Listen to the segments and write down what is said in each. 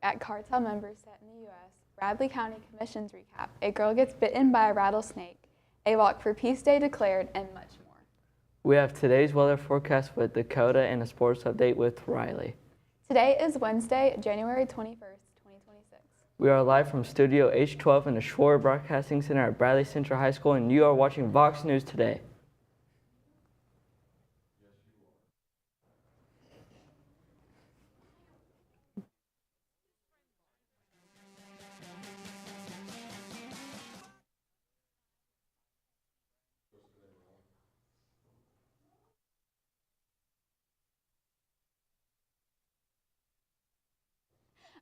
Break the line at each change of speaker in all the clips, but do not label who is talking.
at cartel members set in the U.S., Bradley County Commission's recap, a girl gets bitten by a rattlesnake, a Walk for Peace Day declared, and much more.
We have today's weather forecast with Dakota and a sports update with Riley.
Today is Wednesday, January 21st, 2026.
We are live from Studio H12 in the Shroyer Broadcasting Center at Bradley Central High School, and you are watching VOX News Today.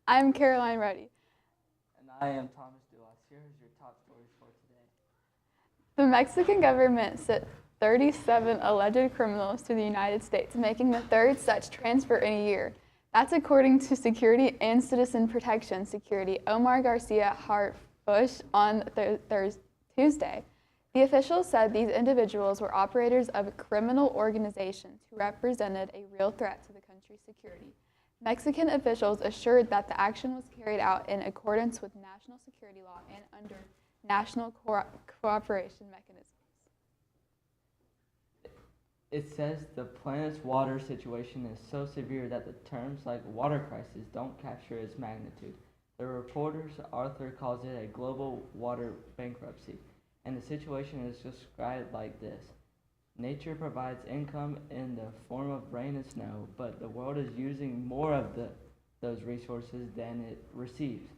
I'm Caroline Reddy.
And I am Thomas Dulas. Here is your top stories for today.
The Mexican government sent 37 alleged criminals to the United States, making the third such transfer in a year. That's according to Security and Citizen Protection Security Omar Garcia Harfuch on Tuesday. The officials said these individuals were operators of criminal organizations who represented a real threat to the country's security. Mexican officials assured that the action was carried out in accordance with national security law and under national cooperation mechanisms.
It says the planet's water situation is so severe that the terms like water crisis don't capture its magnitude. The reporter's Arthur calls it a global water bankruptcy, and the situation is described like this. Nature provides income in the form of rain and snow, but the world is using more of those resources than it receives,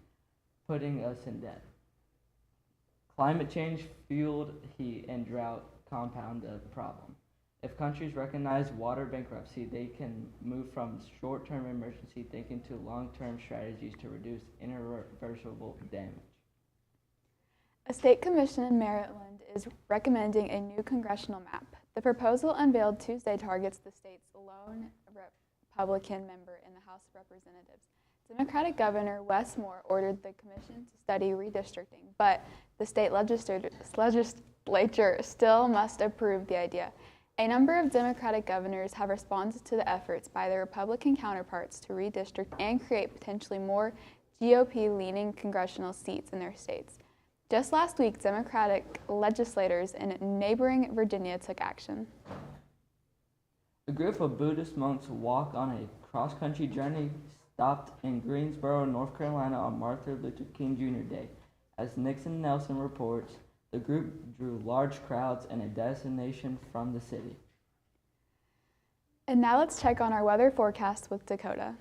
putting us in debt. Climate change, fueled heat, and drought compound the problem. If countries recognize water bankruptcy, they can move from short-term emergency thinking to long-term strategies to reduce irreversible damage.
A state commission in Maryland is recommending a new congressional map. The proposal unveiled Tuesday targets the state's lone Republican member in the House of Representatives. Democratic Governor Wes Moore ordered the commission to study redistricting, but the state legislature still must approve the idea. A number of Democratic governors have responded to the efforts by their Republican counterparts to redistrict and create potentially more GOP-leaning congressional seats in their states. Just last week, Democratic legislators in neighboring Virginia took action.
A group of Buddhist monks walk on a cross-country journey stopped in Greensboro, North Carolina on Martin Luther King Jr. Day. As Nixon Nelson reports, the group drew large crowds and a destination from the city.
And now let's check on our weather forecast with Dakota.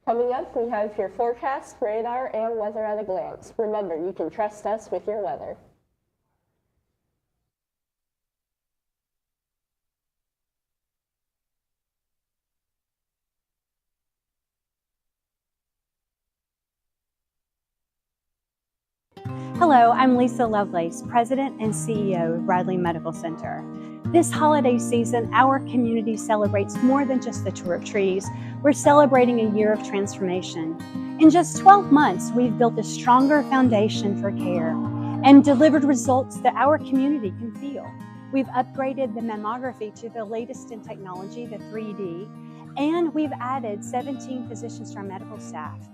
Coming up, we have your forecast, radar, and weather at a glance. Remember, you can trust us with your weather.
Hello, I'm Lisa Lovelace, President and CEO of Bradley Medical Center. This holiday season, our community celebrates more than just the tour of trees. We're celebrating a year of transformation. In just 12 months, we've built a stronger foundation for care and delivered results that our community can feel. We've upgraded the mammography to the latest in technology, the 3D, and we've added 17 physicians to our medical staff,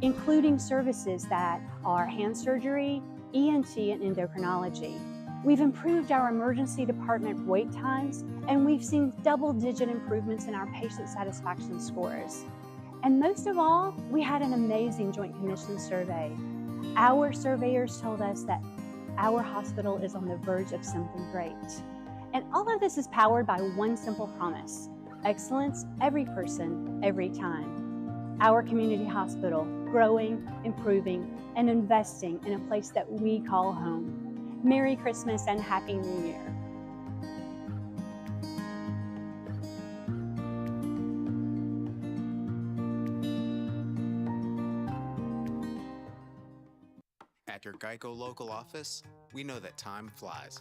including services that are hand surgery, ENT, and endocrinology. We've improved our emergency department wait times, and we've seen double-digit improvements in our patient satisfaction scores. And most of all, we had an amazing Joint Commission survey. Our surveyors told us that our hospital is on the verge of something great. And all of this is powered by one simple promise: excellence, every person, every time. Our community hospital, growing, improving, and investing in a place that we call home. Merry Christmas and Happy New Year.
At your Geico local office, we know that time flies.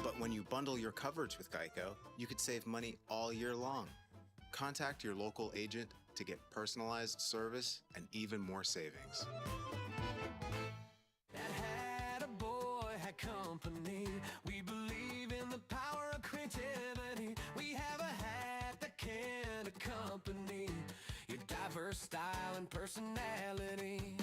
But when you bundle your coverage with Geico, you could save money all year long. Contact your local agent to get personalized service and even more savings.
That had a boy, had company. We believe in the power of creativity. We have a hat that can accompany your diverse style and personality.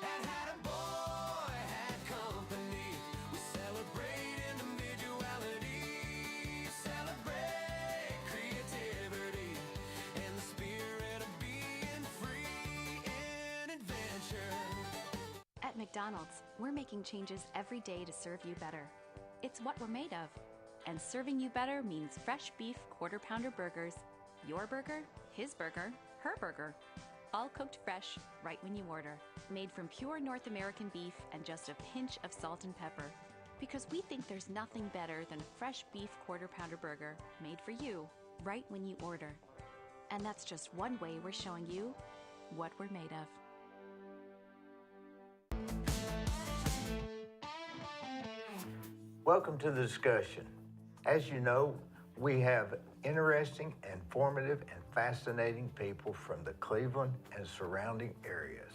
That had a boy, had company. We celebrate individuality, celebrate creativity, and the spirit of being free in adventure.
At McDonald's, we're making changes every day to serve you better. It's what we're made of. And serving you better means fresh beef quarter pounder burgers, your burger, his burger, her burger. All cooked fresh, right when you order. Made from pure North American beef and just a pinch of salt and pepper. Because we think there's nothing better than a fresh beef quarter pounder burger made for you, right when you order. And that's just one way we're showing you what we're made of.
Welcome to the discussion. As you know, we have interesting, informative, and fascinating people from the Cleveland and surrounding areas.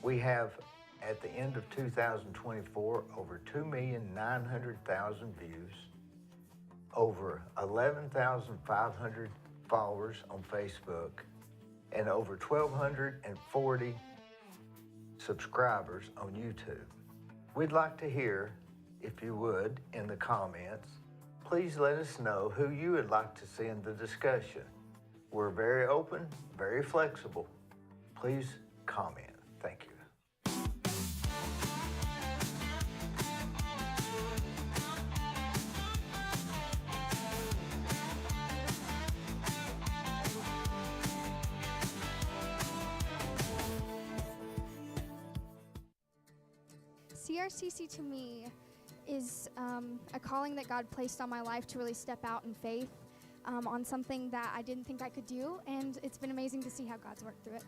We have, at the end of 2024, over 2,900,000 views, over 11,500 followers on Facebook, and over 1,240 subscribers on YouTube. We'd like to hear, if you would, in the comments, please let us know who you would like to see in the discussion. We're very open, very flexible. Please comment. Thank you.
CRCC to me is a calling that God placed on my life to really step out in faith on something that I didn't think I could do, and it's been amazing to see how God's worked through it.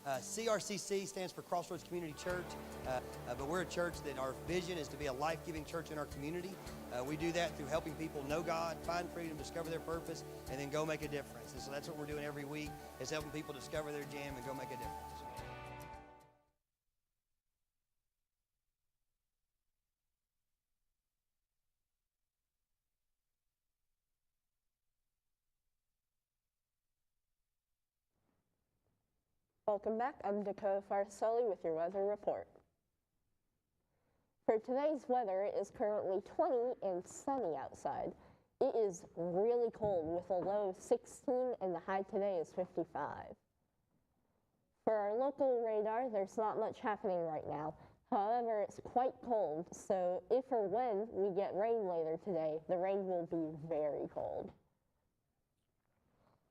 CRCC stands for Crossroads Community Church, but we're a church that our vision is to be a life-giving church in our community. We do that through helping people know God, find freedom, discover their purpose, and then go make a difference. And so that's what we're doing every week, is helping people discover their jam and go make a difference.
Welcome back. I'm Dakota Farsoli with your weather report. For today's weather, it is currently 20 and sunny outside. It is really cold with a low of 16 and the high today is 55. For our local radar, there's not much happening right now. However, it's quite cold, so if or when we get rain later today, the rain will be very cold.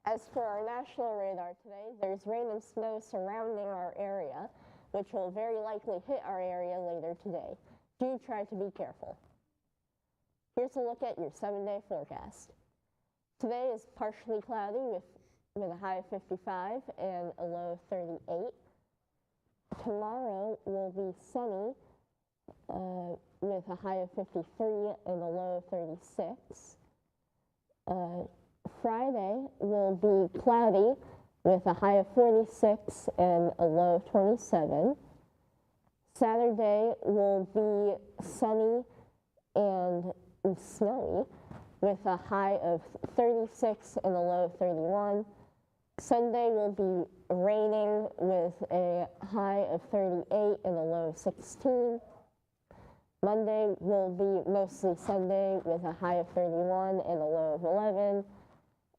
As for our national radar today, there's rain and snow surrounding our area, which will very likely hit our area later today. Do try to be careful. Here's a look at your 7-day forecast. Today is partially cloudy with a high of 55 and a low of 38. Tomorrow will be sunny with a high of 53 and a low of 36. Friday will be cloudy with a high of 46 and a low of 27. Saturday will be sunny and snowy with a high of 36 and a low of 31. Sunday will be raining with a high of 38 and a low of 16. Monday will be mostly Sunday with a high of 31 and a low of 11.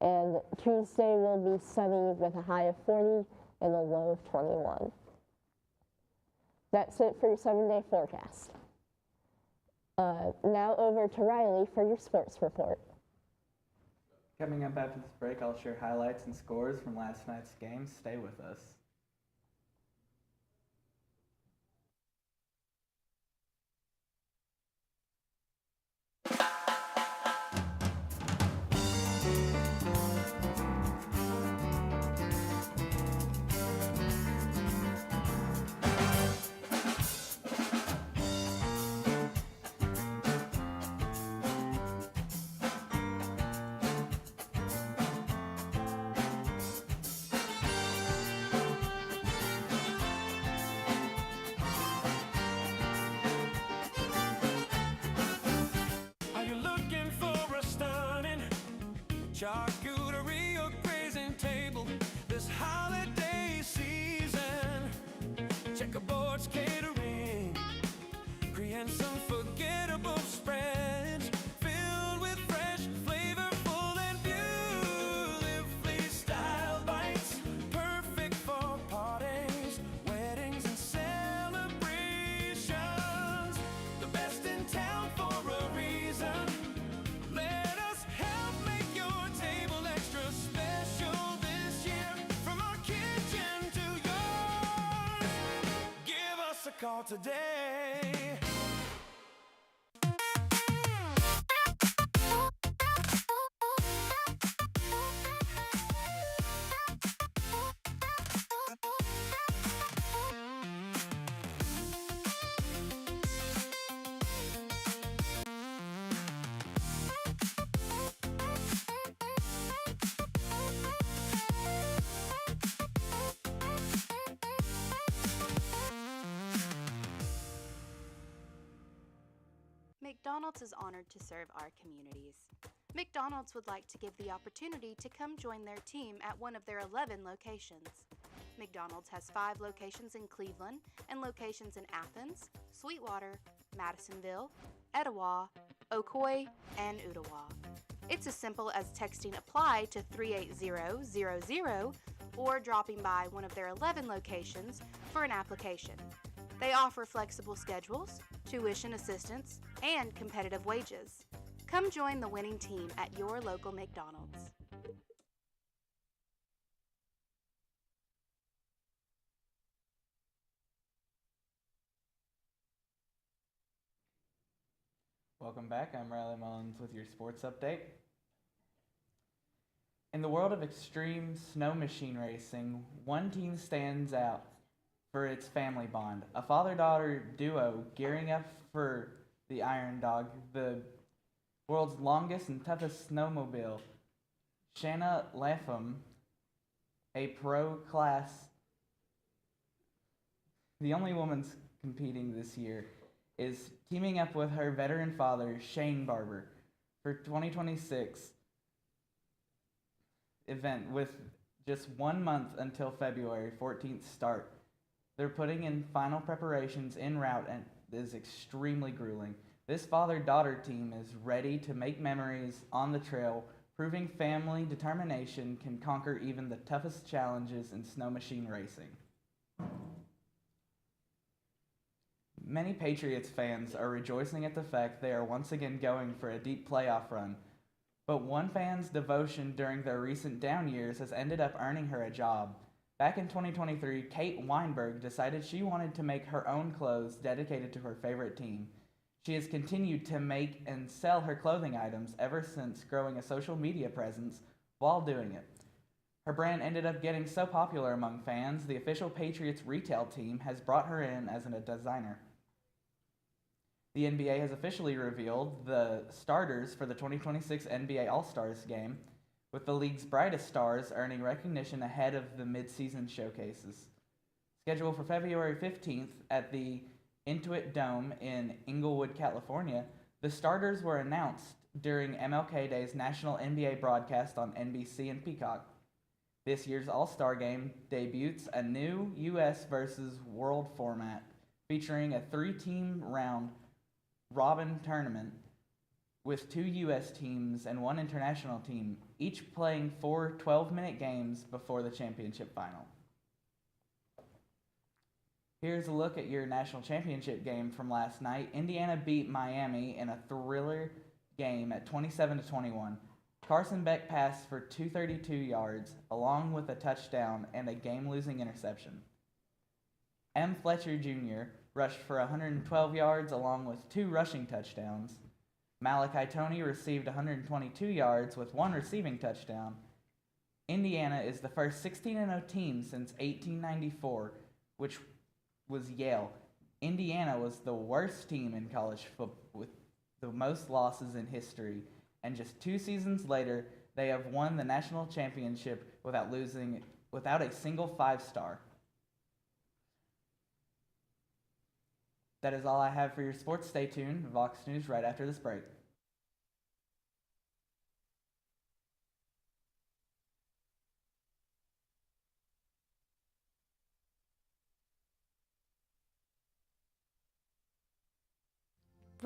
And Tuesday will be sunny with a high of 40 and a low of 21. That's it for your 7-day forecast. Now over to Riley for your sports report.
Coming up after this break, I'll share highlights and scores from last night's game. Stay with us.
charcuterie or grazing table this holiday season. Checkerboards catering, create some forgettable spreads filled with fresh, flavorful, and beautifully styled bites. Perfect for parties, weddings, and celebrations. The best in town for a reason. Let us help make your table extra special this year. From our kitchen to yours, give us a call today.
McDonald's is honored to serve our communities. McDonald's would like to give the opportunity to come join their team at one of their 11 locations. McDonald's has 5 locations in Cleveland and locations in Athens, Sweetwater, Madisonville, Etowah, Ocoee, and Ottawa. It's as simple as texting APPLY to 38000 or dropping by one of their 11 locations for an application. They offer flexible schedules, tuition assistance, and competitive wages. Come join the winning team at your local McDonald's.
Welcome back. I'm Riley Mullins with your sports update. In the world of extreme snow machine racing, one team stands out for its family bond. A father-daughter duo gearing up for the Iron Dog, the world's longest and toughest snowmobile. Shanna Lapham, a pro class, the only woman competing this year, is teaming up with her veteran father, Shane Barber, for 2026 event with just 1 month until February 14th start. They're putting in final preparations en route and is extremely grueling. This father-daughter team is ready to make memories on the trail, proving family determination can conquer even the toughest challenges in snow machine racing. Many Patriots fans are rejoicing at the fact they are once again going for a deep playoff run, but one fan's devotion during their recent down years has ended up earning her a job. Back in 2023, Kate Weinberg decided she wanted to make her own clothes dedicated to her favorite team. She has continued to make and sell her clothing items ever since growing a social media presence while doing it. Her brand ended up getting so popular among fans, the official Patriots retail team has brought her in as a designer. The NBA has officially revealed the starters for the 2026 NBA All-Stars game, with the league's brightest stars earning recognition ahead of the mid-season showcases. Scheduled for February 15th at the Intuit Dome in Inglewood, California, the starters were announced during MLK Day's national NBA broadcast on NBC and Peacock. This year's All-Star Game debuts a new U.S. versus World format, featuring a 3-team round robin tournament with 2 U.S. teams and 1 international team, each playing 4 12-minute games before the championship final. Here's a look at your national championship game from last night. Indiana beat Miami in a thriller game at 27-21. Carson Beck passed for 232 yards, along with a touchdown and a game-losing interception. M. Fletcher Jr. rushed for 112 yards, along with 2 rushing touchdowns. Malachi Toney received 122 yards with 1 receiving touchdown. Indiana is the first 16-0 team since 1894, which was Yale. Indiana was the worst team in college football with the most losses in history, and just 2 seasons later, they have won the national championship without a single 5-star. That is all I have for your sports. Stay tuned. Vox News right after this break.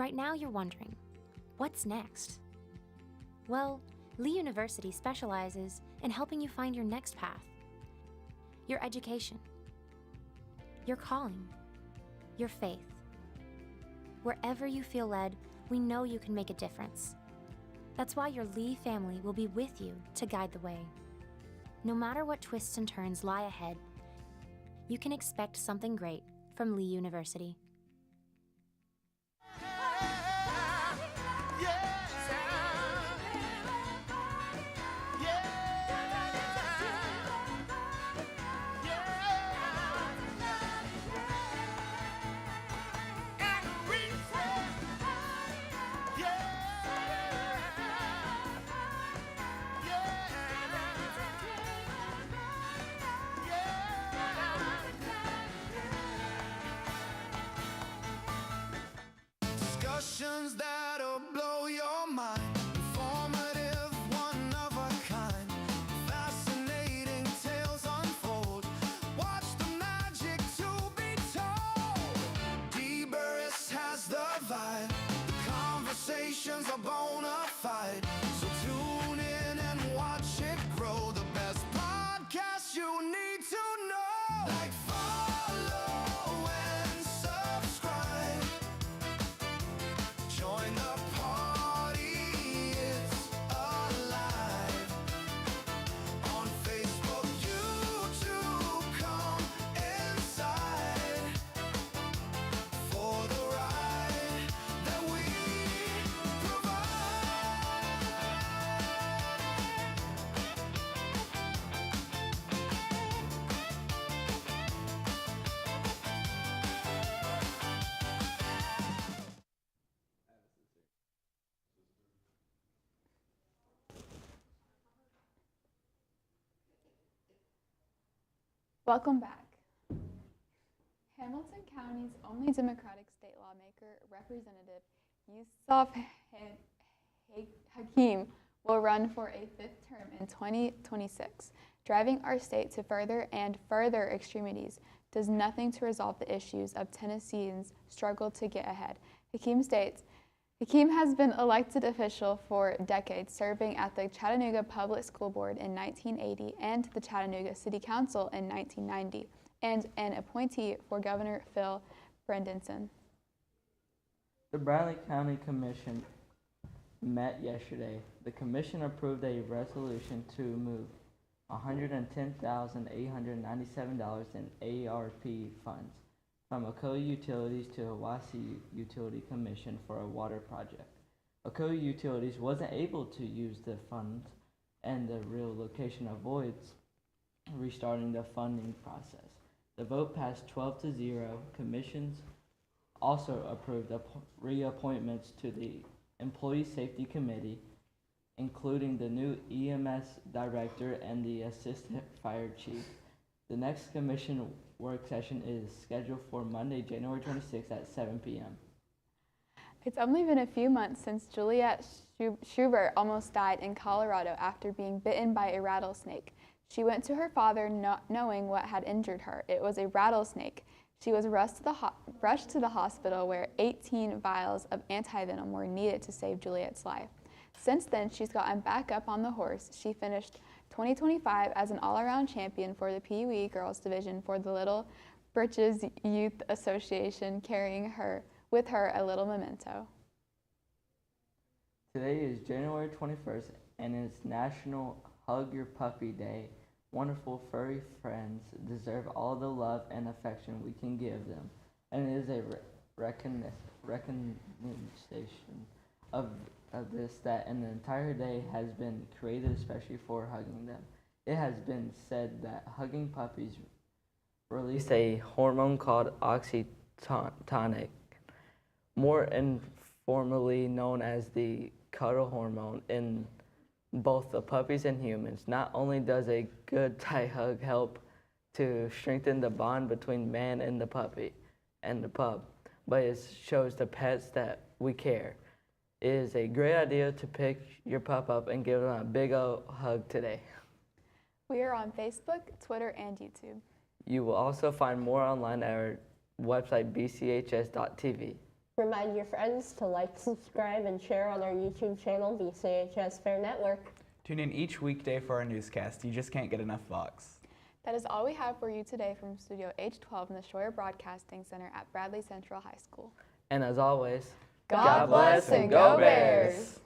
right now you're wondering, what's next? Well, Lee University specializes in helping you find your next path, your education, your calling, your faith. Wherever you feel led, we know you can make a difference. That's why your Lee family will be with you to guide the way. No matter what twists and turns lie ahead, you can expect something great from Lee University.
Discussions that'll blow your mind. Informative, one of a kind. Fascinating tales unfold. Watch the magic to be told. D-Burris has the vibe. The conversations are bona fide. So tune in and watch it grow. The best podcast you need to know. Like, follow and subscribe. Join the party, it's alive. On Facebook, YouTube, come inside for the ride that we provide.
Welcome back. Hamilton County's only Democratic state lawmaker, Representative Yusuf Hakeem, will run for a fifth term in 2026. Driving our state to further and further extremities does nothing to resolve the issues of Tennesseans' struggle to get ahead. Hakeem states, Hakeem has been elected official for decades, serving at the Chattanooga Public School Board in 1980 and the Chattanooga City Council in 1990, and an appointee for Governor Phil Bredesen.
The Bradley County Commission met yesterday. The commission approved a resolution to move $110,897 in ARP funds from Ocoee Utilities to Hiwassee Utility Commission for a water project. Ocoee Utilities wasn't able to use the funds, and the relocation avoids restarting the funding process. The vote passed 12-0. Commissions also approved reappointments to the Employee Safety Committee, including the new EMS director and the assistant fire chief. The next commission work session is scheduled for Monday, January 26th at 7 p.m.
It's only been a few months since Juliet Schubert almost died in Colorado after being bitten by a rattlesnake. She went to her father not knowing what had injured her. It was a rattlesnake. She was rushed to the hospital where 18 vials of antivenom were needed to save Juliet's life. Since then, she's gotten back up on the horse. She finished 2025 as an all-around champion for the Pee Wee Girls Division for the Little Britches Youth Association, carrying with her a little memento.
Today is January 21st, and it's National Hug Your Puppy Day. Wonderful furry friends deserve all the love and affection we can give them, and it is a recognition of this that an entire day has been created especially for hugging them. It has been said that hugging puppies release a hormone called oxytocin, more informally known as the cuddle hormone, in both the puppies and humans. Not only does a good tight hug help to strengthen the bond between man and the puppy and the pup, but it shows the pets that we care. It is a great idea to pick your pup up and give them a big old hug today.
We are on Facebook, Twitter, and YouTube.
You will also find more online at our website, bchs.tv.
Remind your friends to like, subscribe, and share on our YouTube channel, BCHS Fair Network.
Tune in each weekday for our newscast. You just can't get enough Vox.
That is all we have for you today from Studio H12 in the Shroyer Broadcasting Center at Bradley Central High School.
And as always,
God bless and go Bears!